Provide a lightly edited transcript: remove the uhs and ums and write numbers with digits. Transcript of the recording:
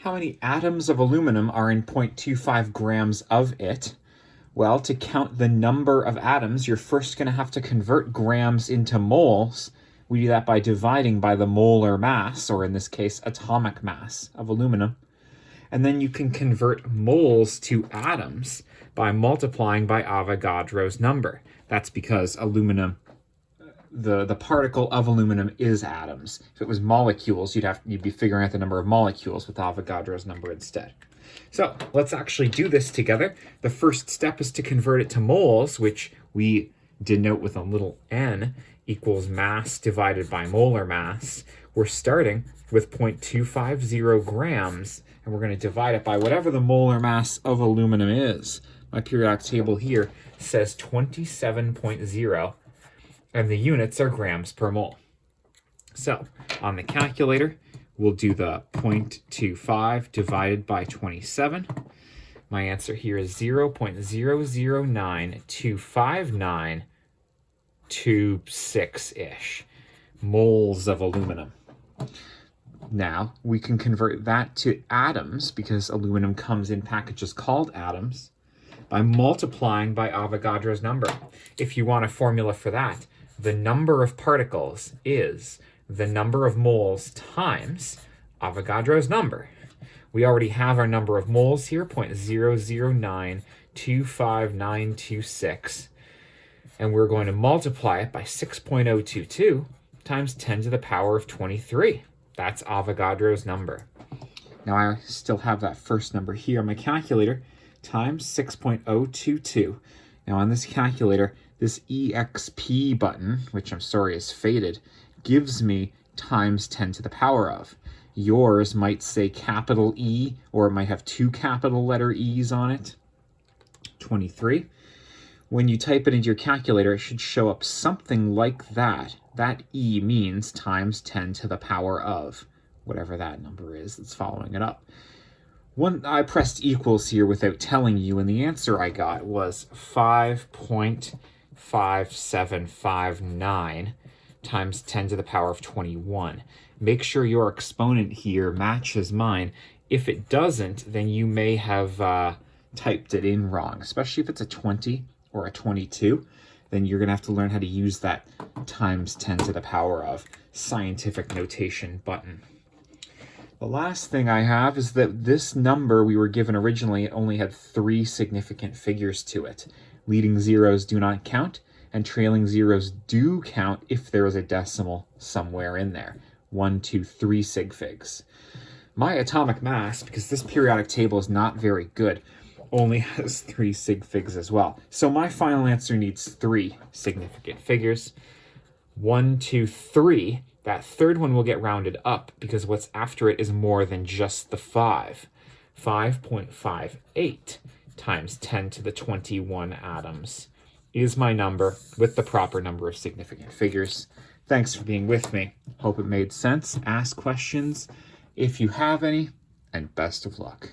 How many atoms of aluminum are in 0.25 grams of it? Well, to count the number of atoms, you're first going to have to convert grams into moles. We do that by dividing by the molar mass, or in this case, atomic mass of aluminum. And then you can convert moles to atoms by multiplying by Avogadro's number. That's because aluminum, the particle of aluminum is atoms. If it was molecules, you'd be figuring out the number of molecules with Avogadro's number instead. So let's actually do this together. The first step is to convert it to moles, which we denote with a little n, equals mass divided by molar mass. We're starting with 0.250 grams, and we're going to divide it by whatever the molar mass of aluminum is. My periodic table here says 27.0, and the units are grams per mole. So on the calculator, we'll do the 0.25 divided by 27. My answer here is 0.00925926-ish moles of aluminum. Now, we can convert that to atoms, because aluminum comes in packages called atoms, by multiplying by Avogadro's number. If you want a formula for that, the number of particles is the number of moles times Avogadro's number. We already have our number of moles here, 0.00925926, and we're going to multiply it by 6.022 times 10 to the power of 23. That's Avogadro's number. Now I still have that first number here on my calculator, times 6.022. Now on this calculator, this EXP button, which I'm sorry is faded, gives me times 10 to the power of. Yours might say capital E, or it might have two capital letter E's on it. 23. When you type it into your calculator, it should show up something like that. That E means times 10 to the power of whatever that number is that's following it up. I pressed equals here without telling you, and the answer I got was 5.5759 times 10 to the power of 21. Make sure your exponent here matches mine. If it doesn't, then you may have typed it in wrong, especially if it's a 20 or a 22. Then you're going to have to learn how to use that times 10 to the power of scientific notation button. The last thing I have is that this number we were given originally only had 3 significant figures to it. Leading zeros do not count, and trailing zeros do count if there is a decimal somewhere in there. 1, 2, 3 sig figs. My atomic mass, because this periodic table is not very good, only has 3 sig figs as well. So my final answer needs 3 significant figures. 1, 2, 3. That third one will get rounded up because what's after it is more than just the 5. 5.58 times 10 to the 21 atoms is my number with the proper number of significant figures. Thanks for being with me. Hope it made sense. Ask questions if you have any, and best of luck.